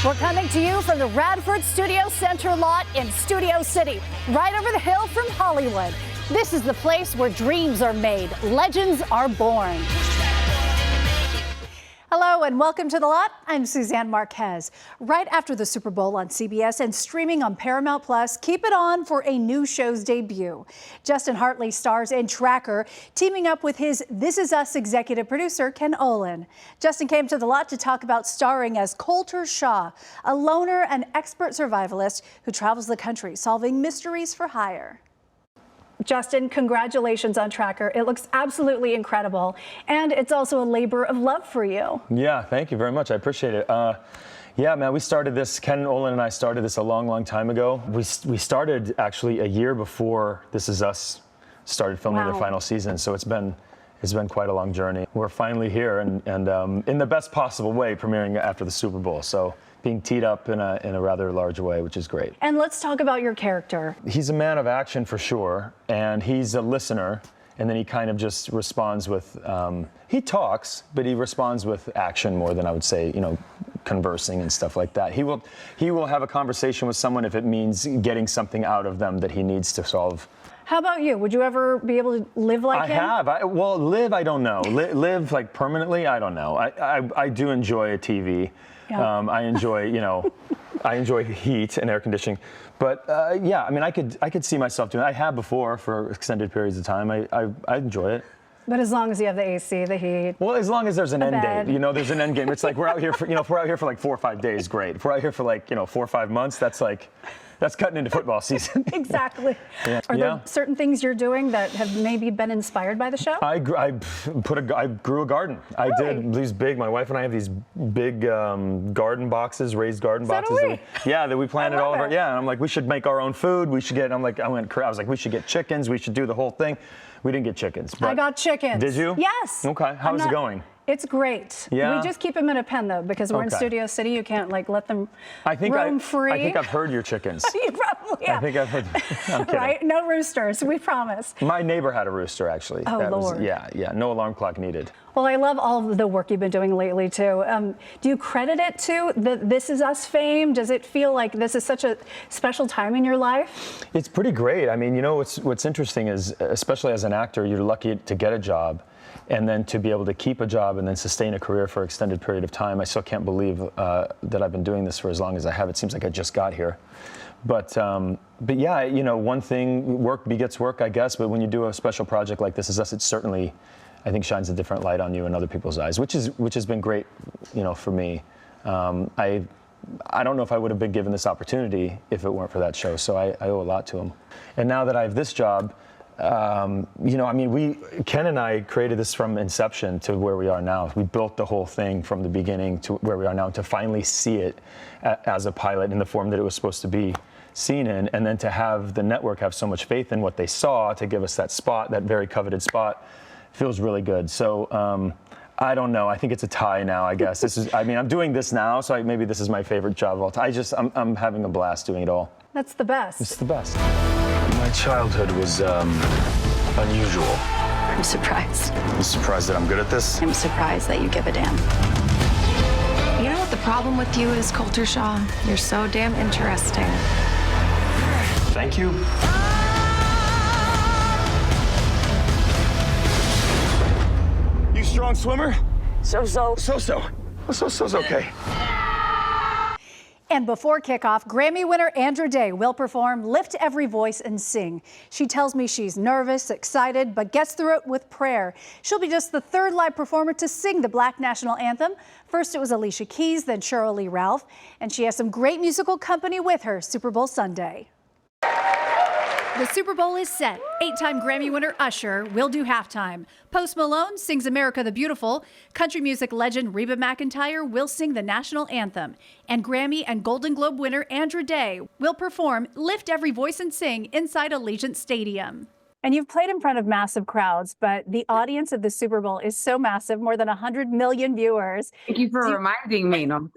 We're coming to you from the Radford Studio Center lot in Studio City, right over the hill from Hollywood. This is the place where dreams are made, legends are born. Hello and welcome to The Lot. I'm Suzanne Marquez. Right after the Super Bowl on CBS and streaming on Paramount Plus, keep it on for a new show's debut. Justin Hartley stars in Tracker, teaming up with his This Is Us executive producer, Ken Olin. Justin came to The Lot to talk about starring as Colter Shaw, a loner and expert survivalist who travels the country solving mysteries for hire. Justin, congratulations on Tracker. It looks absolutely incredible, and it's also a labor of love for you. Yeah, thank you very much. I appreciate it. Yeah, man, we started this, Ken Olin and I started this a long time ago. We started actually a year before This Is Us started filming their final season, so it's been quite a long journey. We're finally here and in the best possible way, premiering after the Super Bowl. So being teed up in a rather large way, which is great. And let's talk about your character. He's a man of action for sure, and he's a listener, and then he kind of just responds with, he talks, but he responds with action more than I would say, conversing and stuff like that. He will have a conversation with someone if it means getting something out of them that he needs to solve. How about you? Would you ever be able to live like him? I have. Well, live, I don't know. Live like permanently, I don't know. I do enjoy a TV. Yeah. I enjoy, I enjoy heat and air conditioning. But yeah, I mean, I could see myself doing it. I have before for extended periods of time. I enjoy it. But as long as you have the AC, the heat. Well, as long as there's an end date, there's an end game. It's like we're out here for, if we're out here for like 4 or 5 days, great. If we're out here for like, 4 or 5 months, that's cutting into football season. Exactly. Yeah. Are there certain things you're doing that have maybe been inspired by the show? I grew a garden. I did these big. My wife and I have these big garden boxes, raised garden boxes. That we planted all of our. Yeah, and I'm like, we should make our own food. We should get. I was like, we should get chickens. We should do the whole thing. We didn't get chickens. But I got chickens. Did you? Yes. Okay. How's it going? It's great. Yeah. We just keep them in a pen though, because we're in Studio City. You can't let them roam free. I think I've heard your chickens. You probably have. I think I've heard. I'm kidding. Right? No roosters. We promise. My neighbor had a rooster actually. Oh Lord. Yeah. No alarm clock needed. Well, I love all of the work you've been doing lately too. Do you credit it to the This Is Us fame? Does it feel like this is such a special time in your life? It's pretty great. I mean, what's interesting is, especially as an actor, you're lucky to get a job. And then to be able to keep a job and then sustain a career for an extended period of time. I still can't believe that I've been doing this for as long as I have. It seems like I just got here. But yeah, one thing, work begets work, I guess. But when you do a special project like This Is Us, it certainly, I think, shines a different light on you and other people's eyes, which has been great, for me. I don't know if I would have been given this opportunity if it weren't for that show. So I owe a lot to him. And now that I have this job, Ken and I created this from inception to where we are now. We built the whole thing from the beginning to where we are now, to finally see it as a pilot in the form that it was supposed to be seen in, and then to have the network have so much faith in what they saw to give us that spot, that very coveted spot, feels really good. So I don't know. I think it's a tie now, I guess. I'm doing this now, so maybe this is my favorite job of all time. I'm having a blast doing it all. That's the best. It's the best. My childhood was unusual. I'm surprised. I'm surprised that I'm good at this. I'm surprised that you give a damn. You know what the problem with you is, Colter Shaw? You're so damn interesting. Thank you. You strong swimmer? So-so. So-so. So-so's okay. And before kickoff, Grammy winner Andra will perform Lift Every Voice and Sing. She tells me she's nervous, excited, but gets through it with prayer. She'll be just the third live performer to sing the Black National Anthem. First it was Alicia Keys, then Cheryl Lee Ralph. And she has some great musical company with her Super Bowl Sunday. The Super Bowl is set. 8-time Grammy winner Usher will do halftime. Post Malone sings America the Beautiful. Country music legend Reba McEntire will sing the national anthem. And Grammy and Golden Globe winner Andra will perform Lift Every Voice and Sing inside Allegiant Stadium. And you've played in front of massive crowds, but the audience of the Super Bowl is so massive, more than 100 million viewers. Thank you for reminding me. No.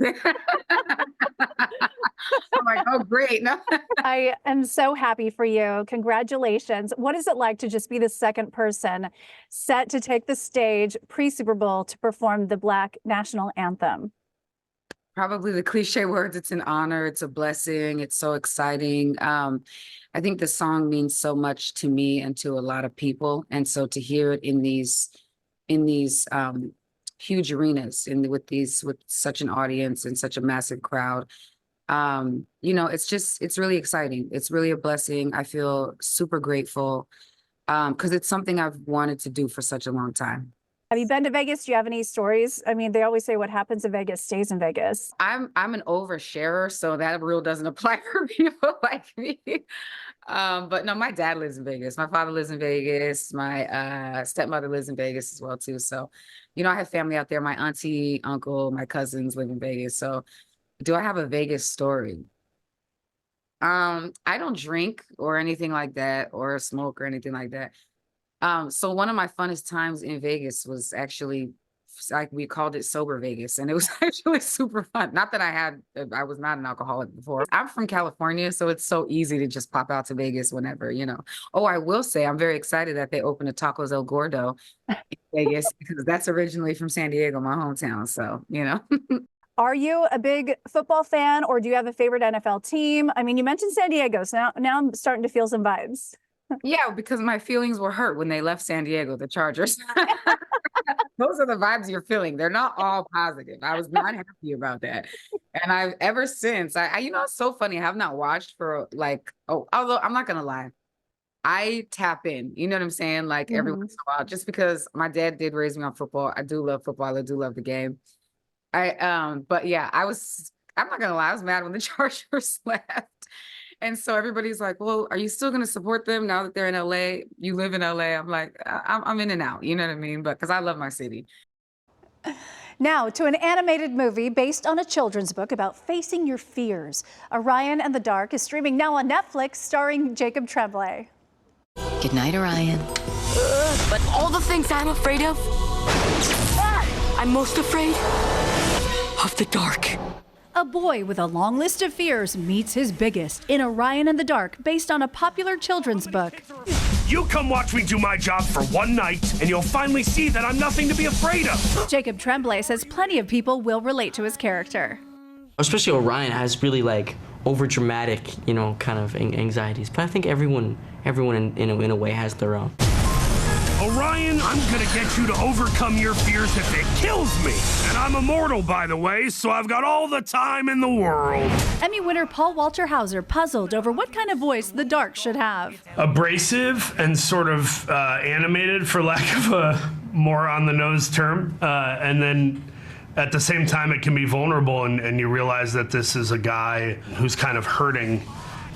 I'm like, oh, great. No. I am so happy for you. Congratulations. What is it like to just be the second person set to take the stage pre-Super Bowl to perform the Black National Anthem? Probably the cliche words. It's an honor. It's a blessing. It's so exciting. I think the song means so much to me and to a lot of people. And so to hear it in these huge arenas with such an audience and such a massive crowd, it's really exciting. It's really a blessing. I feel super grateful because it's something I've wanted to do for such a long time. Have you been to Vegas? Do you have any stories? I mean, they always say what happens in Vegas stays in Vegas. I'm an oversharer, so that rule doesn't apply for people like me. But no, my dad lives in Vegas. My father lives in Vegas. My stepmother lives in Vegas as well too. So, I have family out there. My auntie, uncle, my cousins live in Vegas. So, do I have a Vegas story? I don't drink or anything like that, or smoke or anything like that. So one of my funnest times in Vegas was actually, like, we called it sober Vegas, and it was actually super fun. Not that I was not an alcoholic before. I'm from California, so it's so easy to just pop out to Vegas whenever, Oh, I will say I'm very excited that they opened a Tacos El Gordo in Vegas because that's originally from San Diego, my hometown. So, Are you a big football fan, or do you have a favorite NFL team? I mean, you mentioned San Diego, so now I'm starting to feel some vibes. Yeah, because my feelings were hurt when they left San Diego, the Chargers. Those are the vibes you're feeling. They're not all positive. I was not happy about that. And I've ever since, it's so funny. I have not watched for although I'm not going to lie. I tap in, you know what I'm saying? Like every once in a while, just because my dad did raise me on football. I do love football. I do love the game. But yeah, I'm not going to lie. I was mad when the Chargers left. And so everybody's like, well, are you still going to support them now that they're in LA? You live in LA. I'm like, I'm in and out. You know what I mean? But because I love my city. Now to an animated movie based on a children's book about facing your fears. Orion and the Dark is streaming now on Netflix, starring Jacob Tremblay. Good night, Orion. But all the things I'm afraid of, I'm most afraid of the dark. A boy with a long list of fears meets his biggest in Orion and the Dark, based on a popular children's book. You come watch me do my job for one night, and you'll finally see that I'm nothing to be afraid of. Jacob Tremblay says plenty of people will relate to his character. Especially Orion has really over dramatic, kind of anxieties. But I think everyone in a way has their own. Orion, I'm gonna get you to overcome your fears if it kills me. And I'm immortal, by the way, so I've got all the time in the world. Emmy winner Paul Walter Hauser puzzled over what kind of voice the Dark should have. Abrasive and sort of animated, for lack of a more on-the-nose term. And then at the same time, it can be vulnerable, and you realize that this is a guy who's kind of hurting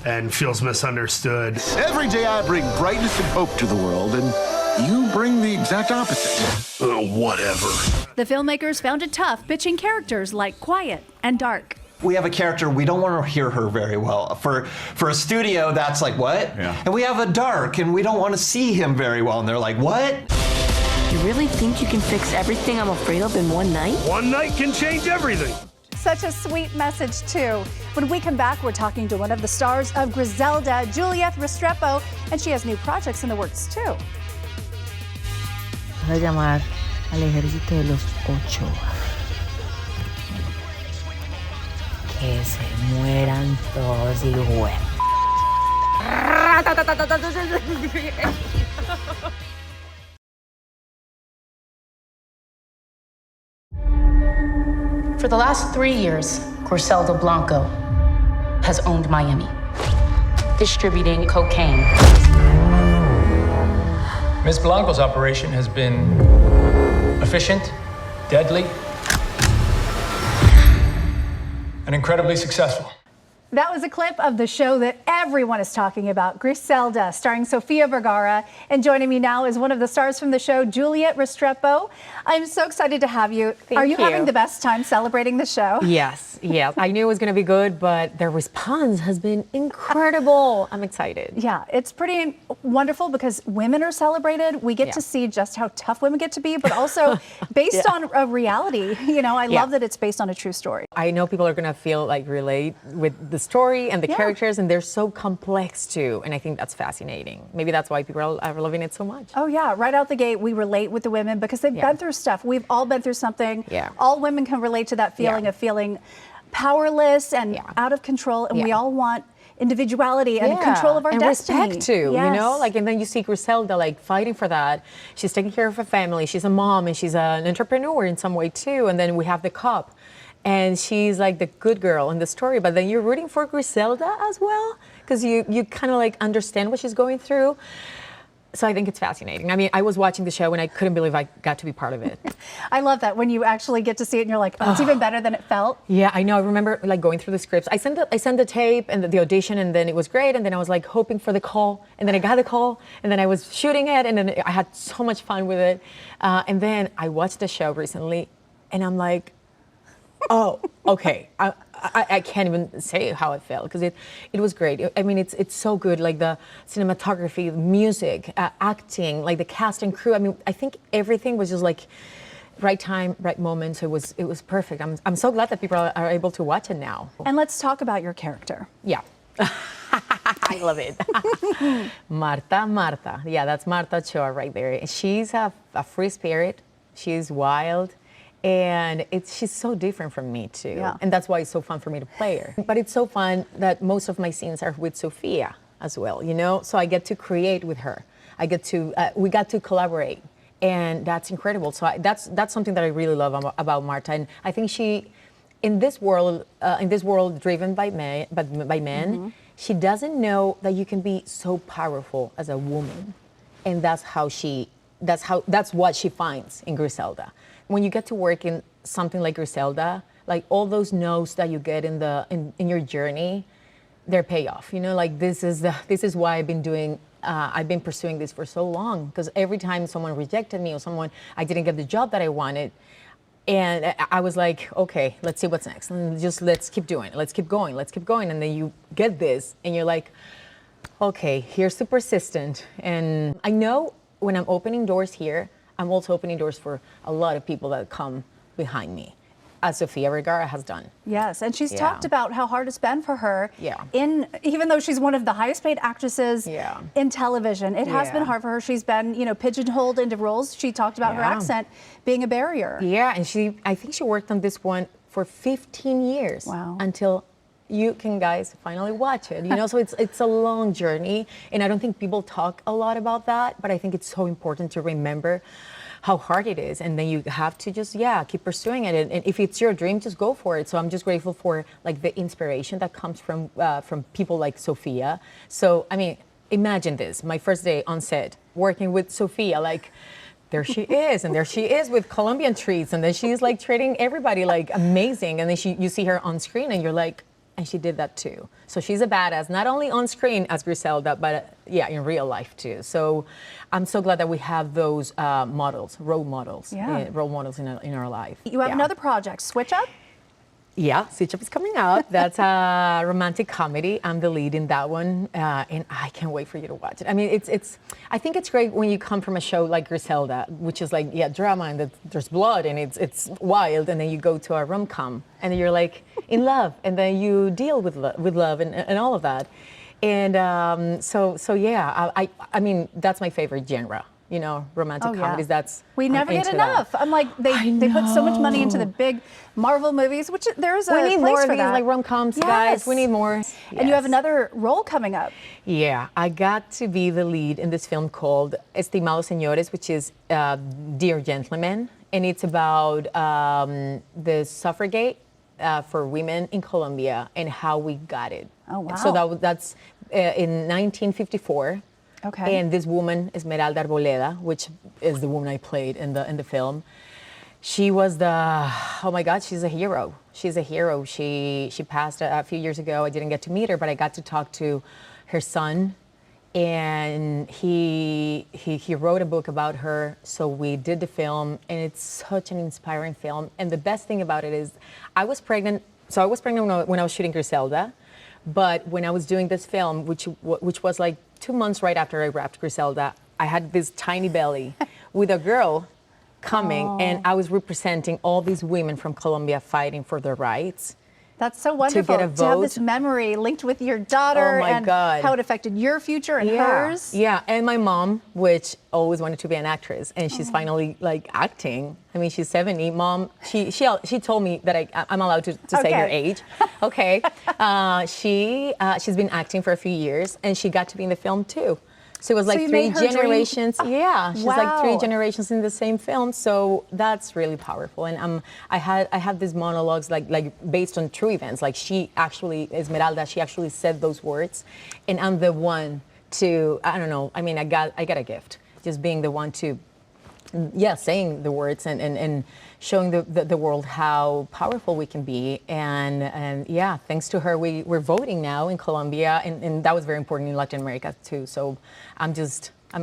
and feels misunderstood. Every day I bring brightness and hope to the world, and you bring the exact opposite. Whatever. The filmmakers found it tough pitching characters like Quiet and Dark. We have a character, we don't want to hear her very well. For a studio, that's like, what? Yeah. And we have a Dark, and we don't want to see him very well. And they're like, what? You really think you can fix everything I'm afraid of in one night? One night can change everything. Such a sweet message, too. When we come back, we're talking to one of the stars of Griselda, Juliet Restrepo, and she has new projects in the works, too. Voy a llamar al ejército de los Ochoa. Que se mueran todos igual. For the last 3 years, Griselda Blanco has owned Miami, distributing cocaine. Ms. Blanco's operation has been efficient, deadly, and incredibly successful. That was a clip of the show that everyone is talking about, Griselda, starring Sofia Vergara. And joining me now is one of the stars from the show, Juliet Restrepo. I'm so excited to have you. Are you having the best time celebrating the show? Yes. I knew it was going to be good, but their response has been incredible. I'm excited. Yeah, it's pretty wonderful because women are celebrated. We get to see just how tough women get to be, but also based on a reality. I love that it's based on a true story. I know people are going to relate with the story and the characters, and they're so complex too, and I think that's fascinating. Maybe that's why people are loving it so much. Oh yeah, right out the gate we relate with the women because they've been through stuff. We've all been through something. Yeah. All women can relate to that feeling of feeling powerless and out of control, and we all want individuality and control of our and destiny. Respect too, you know, like, and then you see Griselda like fighting for that. She's taking care of her family. She's a mom and she's an entrepreneur in some way too. And then we have the cop, and she's like the good girl in the story. But then you're rooting for Griselda as well, because you kind of like understand what she's going through. So I think it's fascinating. I mean, I was watching the show and I couldn't believe I got to be part of it. I love that when you actually get to see it and you're like, oh, it's even better than it felt. Yeah, I know. I remember like going through the scripts. I sent the tape and the audition, and then it was great. And then I was like hoping for the call, and then I got the call, and then I was shooting it, and then I had so much fun with it. And then I watched the show recently, and I'm like, oh, okay. I can't even say how it felt, because it was great. I mean, it's so good, like the cinematography, the music, acting, like the cast and crew. I mean, I think everything was just like right time, right moment. So it was perfect. I'm so glad that people are able to watch it now. And let's talk about your character. Yeah. I love it. Marta. Yeah, that's Marta Ochoa right there. She's a free spirit. She's wild. And she's so different from me too. Yeah. And that's why it's so fun for me to play her. But it's so fun that most of my scenes are with Sofia as well, you know? So I get to create with her. We got to collaborate, and that's incredible. So that's something that I really love about Marta. And I think she, in this world driven by men, she doesn't know that you can be so powerful as a woman. And that's what she finds in Griselda. When you get to work in something like Griselda, like all those no's that you get in your journey, they're payoff. You know, like this is why I've been pursuing this for so long. Because every time someone rejected me or I didn't get the job that I wanted, and I was like, okay, let's see what's next, and just let's keep doing it, let's keep going, and then you get this, and you're like, okay, here's the persistent, and I know when I'm opening doors here, I'm also opening doors for a lot of people that come behind me, as Sofia Vergara has done. Yes, and she's talked about how hard it's been for her. Yeah. Even though she's one of the highest paid actresses in television, it has been hard for her. She's been, pigeonholed into roles. She talked about her accent being a barrier. Yeah, and I think she worked on this one for 15 years. Wow. Until you can, guys, finally watch it. So it's a long journey, and I don't think people talk a lot about that, but I think it's so important to remember how hard it is, and then you have to just keep pursuing it, and if it's your dream, just go for it. So I'm just grateful for like the inspiration that comes from people like Sofia. So I mean, imagine this, my first day on set working with Sofia, like there she is, and there she is with Colombian treats, and then she's like treating everybody like amazing, and then you see her on screen and you're like, and she did that too. So she's a badass, not only on screen as Griselda, but in real life too. So I'm so glad that we have those role models in our life. You have another project, Switch Up? Yeah, Switch Up is coming out. That's a romantic comedy. I'm the lead in that one, and I can't wait for you to watch it. I mean, I think it's great when you come from a show like Griselda, which is like drama and there's blood and it's wild, and then you go to a rom-com and you're like in love, and then you deal with love and all of that, and so I mean that's my favorite genre. Romantic comedies. We never get enough. I'm like, they put so much money into the big Marvel movies, which there's a place for that. We need more of these, like rom-coms, guys. We need more. Yes. And you have another role coming up. Yeah, I got to be the lead in this film called Estimados Señores, which is Dear Gentlemen, and it's about the suffragette for women in Colombia and how we got it. Oh, wow. So that's in 1954. Okay. And this woman, Esmeralda Arboleda, which is the woman I played in the film, she was oh my God, she's a hero. She's a hero. She passed a few years ago. I didn't get to meet her, but I got to talk to her son, and he wrote a book about her. So we did the film, and it's such an inspiring film. And the best thing about it is, I was pregnant. So I was pregnant when I was shooting Griselda, but when I was doing this film, which was like 2 months right after I wrapped Griselda, I had this tiny belly with a girl coming, and I was representing all these women from Colombia fighting for their rights. That's so wonderful to get a vote. To have this memory linked with your daughter and God. how it affected your future and hers. Yeah, and my mom, which always wanted to be an actress, and she's finally like acting. I mean, she's 70. Mom, she told me that I'm allowed to say her age. Okay, she's been acting for a few years, and she got to be in the film too. So it was like 3 generations. Yeah, she's like 3 generations in the same film. So that's really powerful. And I have these monologues like based on true events. Like she actually, Esmeralda, she actually said those words, and I'm the one to, I don't know. I mean, I got a gift, just being the one to, saying the words and showing the world how powerful we can be. And yeah, thanks to her, we're voting now in Colombia, and that was very important in Latin America too. So I'm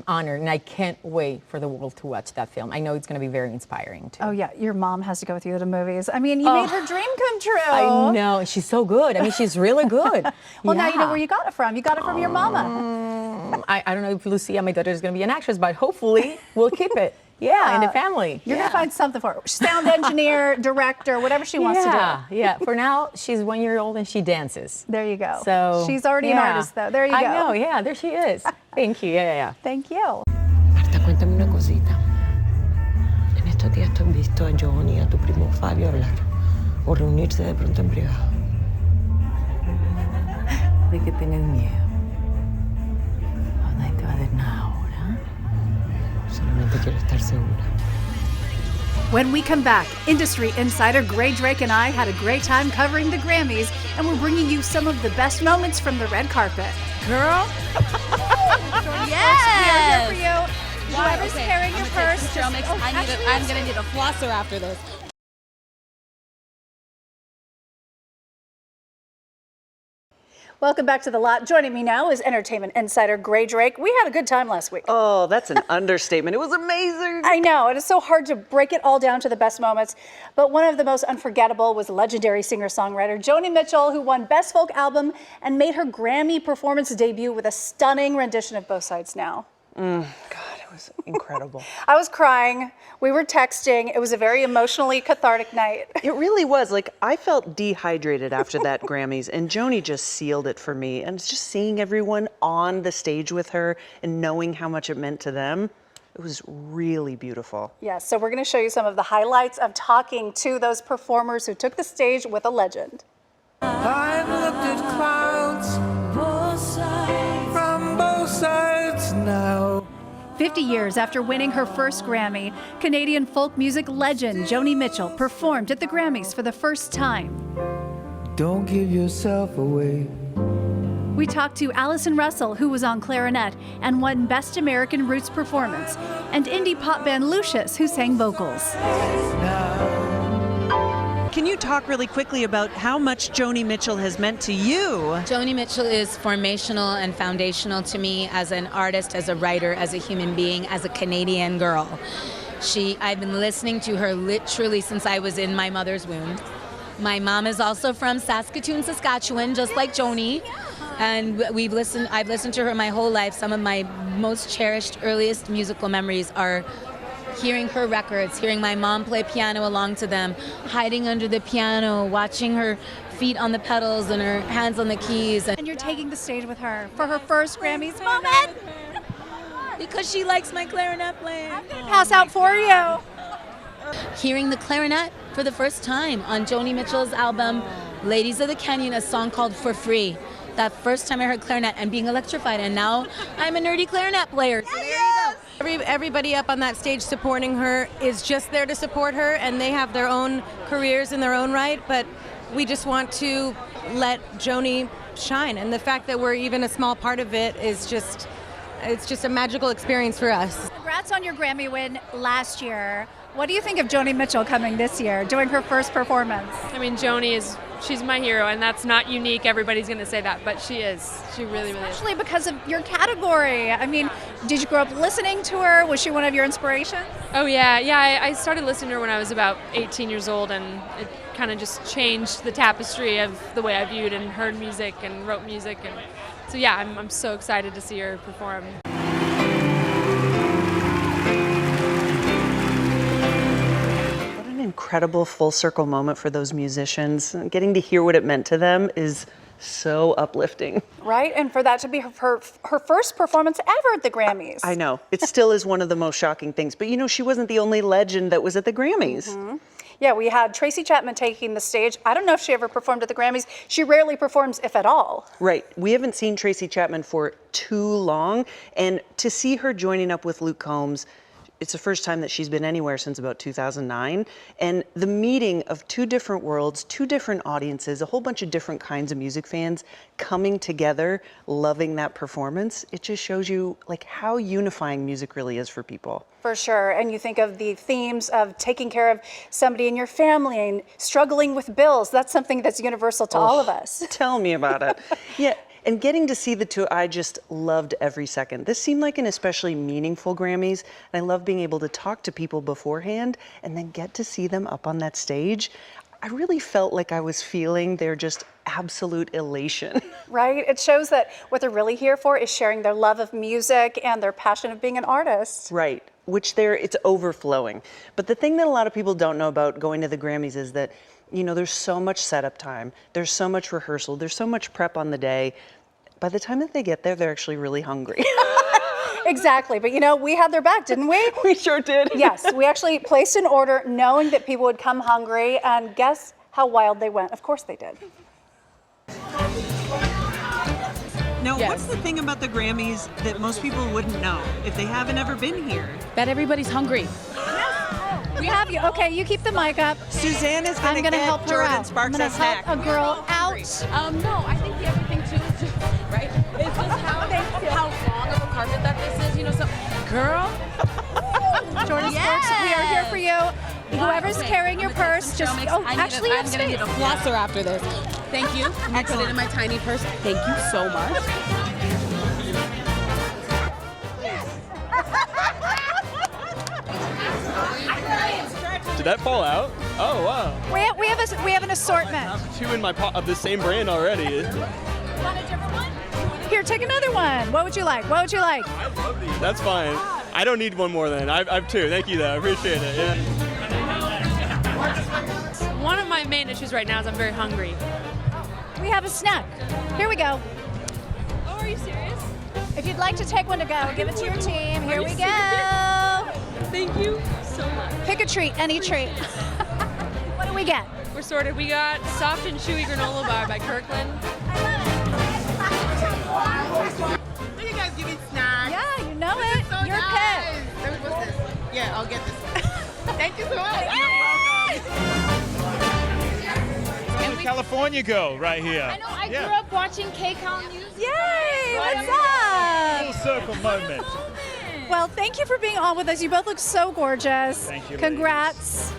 honored, and I can't wait for the world to watch that film. I know it's going to be very inspiring too. Oh yeah, your mom has to go with you to the movies. I mean, you made her dream come true. I know, she's so good. I mean, she's really good. Well, now you know where you got it from. You got it from your mama. I don't know if Lucia, my daughter, is going to be an actress, but hopefully we'll keep it. Yeah, in the family. You're going to find something for her. Sound engineer, director, whatever she wants to do. Yeah, for now, she's 1 year old and she dances. There you go. So she's already an artist, though. There you go. I know, yeah, there she is. Thank you, yeah. Thank you. Marta, cuéntame una cosita. En estos días tú has visto a Johnny y a tu primo Fabio hablar o reunirse de pronto en privado. ¿De qué tienes miedo? Nadie te va a ver nada ahora. Solamente quiero estar segura. When we come back, industry insider Gray Drake and I had a great time covering the Grammys, and we're bringing you some of the best moments from the red carpet. Girl. Yes! We are here for you. Whoever's carrying your purse. I'm going to need a flosser after this. Welcome back to The Lot. Joining me now is entertainment insider Gray Drake. We had a good time last week. Oh, that's an understatement. It was amazing. I know. It is so hard to break it all down to the best moments. But one of the most unforgettable was legendary singer-songwriter Joni Mitchell, who won Best Folk Album and made her Grammy performance debut with a stunning rendition of Both Sides Now. God, it was incredible. I was crying. We were texting. It was a very emotionally cathartic night. It really was. Like, I felt dehydrated after that Grammys, and Joni just sealed it for me. And just seeing everyone on the stage with her and knowing how much it meant to them, it was really beautiful. Yes, so we're going to show you some of the highlights of talking to those performers who took the stage with a legend. I've looked at clouds from both sides now. 50 years after winning her first Grammy, Canadian folk music legend Joni Mitchell performed at the Grammys for the first time. Don't give yourself away. We talked to Allison Russell, who was on clarinet and won Best American Roots Performance, and indie pop band Lucius, who sang vocals. Can you talk really quickly about how much Joni Mitchell has meant to you? Joni Mitchell is formational and foundational to me as an artist, as a writer, as a human being, as a Canadian girl. I've been listening to her literally since I was in my mother's womb. My mom is also from Saskatoon, Saskatchewan, just like Joni. And I've listened to her my whole life. Some of my most cherished, earliest musical memories are hearing her records, hearing my mom play piano along to them, hiding under the piano, watching her feet on the pedals and her hands on the keys. And you're taking the stage with her for her first Grammys moment. Because she likes my clarinet playing. I'm going to pass out for you. Hearing the clarinet for the first time on Joni Mitchell's album, Ladies of the Canyon, a song called For Free. That first time I heard clarinet and being electrified, and now I'm a nerdy clarinet player. So there you go. Everybody up on that stage supporting her is just there to support her, and they have their own careers in their own right, but we just want to let Joni shine, and the fact that we're even a small part of it is just, it's just a magical experience for us. Congrats on your Grammy win last year. What do you think of Joni Mitchell coming this year, doing her first performance? I mean, she's my hero, and that's not unique. Everybody's going to say that, but she is. She really, really is. Especially because of your category. I mean, did you grow up listening to her? Was she one of your inspirations? Oh, yeah. Yeah, I started listening to her when I was about 18 years old, and it kind of just changed the tapestry of the way I viewed and heard music and wrote music. And so, yeah, I'm so excited to see her perform. incredible full circle moment for those musicians. Getting to hear what it meant to them is so uplifting. Right? And for that to be her first performance ever at the Grammys. I know. It still is one of the most shocking things. But you know, she wasn't the only legend that was at the Grammys. Yeah, we had Tracy Chapman taking the stage. I don't know if she ever performed at the Grammys. She rarely performs, if at all. Right. We haven't seen Tracy Chapman for too long. And to see her joining up with Luke Combs, it's the first time that she's been anywhere since about 2009. And the meeting of two different worlds, two different audiences, a whole bunch of different kinds of music fans coming together, loving that performance, it just shows you like how unifying music really is for people. For sure. And you think of the themes of taking care of somebody in your family and struggling with bills. That's something that's universal to all of us. Tell me about it. Yeah. And getting to see the two, I just loved every second. This seemed like an especially meaningful Grammys. And I love being able to talk to people beforehand and then get to see them up on that stage. I really felt like I was feeling their just absolute elation. Right? It shows that what they're really here for is sharing their love of music and their passion of being an artist. Right. Which it's overflowing. But the thing that a lot of people don't know about going to the Grammys is that, you know, there's so much setup time. There's so much rehearsal. There's so much prep on the day. By the time that they get there, they're actually really hungry. Exactly. But you know, we had their back, didn't we? We sure did. Yes. We actually placed an order knowing that people would come hungry, and guess how wild they went. Of course they did. Now, what's the thing about the Grammys that most people wouldn't know if they haven't ever been here? That everybody's hungry. We have you. Okay, you keep the mic up. Suzanne is going to help her Jordan out. Sparks I'm going a to help snack. a girl out. No, I think the other thing too is just, right? It's just how long of a carpet that this is, you know, so, girl. Jordan Sparks, we are here for you. Whoever's carrying your purse, just, actually, I'm going to need a flosser after this. Thank you. I put it in my tiny purse. Thank you so much. Did that fall out? Oh wow. We have an assortment. I have two in my pot of the same brand already. Want a different one? Here, take another one. What would you like? What would you like? I love these. That's fine. I don't need one more then. I've two. Thank you though. I appreciate it. Yeah. One of my main issues right now is I'm very hungry. We have a snack. Here we go. Oh, are you serious? If you'd like to take one to go, give it to your team. Here we go. Thank you so much. Pick a treat, any treat. What do we get? We're sorted. We got soft and chewy granola bar by Kirkland. Look, you guys give me snacks. Yeah, you know it. So You're nice. picked. What's this? Yeah, I'll get this one. Thank you so much. I'm a California girl right here. I know, I grew up watching K-Count News. Yay! What's up? Full circle moment. Well, thank you for being on with us. You both look so gorgeous. Thank you. Congrats.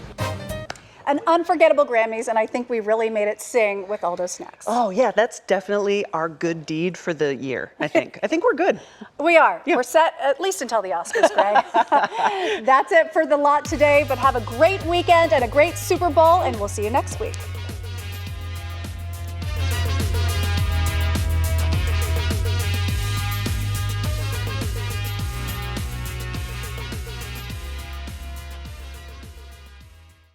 An unforgettable Grammys, and I think we really made it sing with all those snacks. Oh yeah, that's definitely our good deed for the year, I think. I think we're good. We are. Yeah. We're set at least until the Oscars, Greg. That's it for The Lot today, but have a great weekend and a great Super Bowl, and we'll see you next week.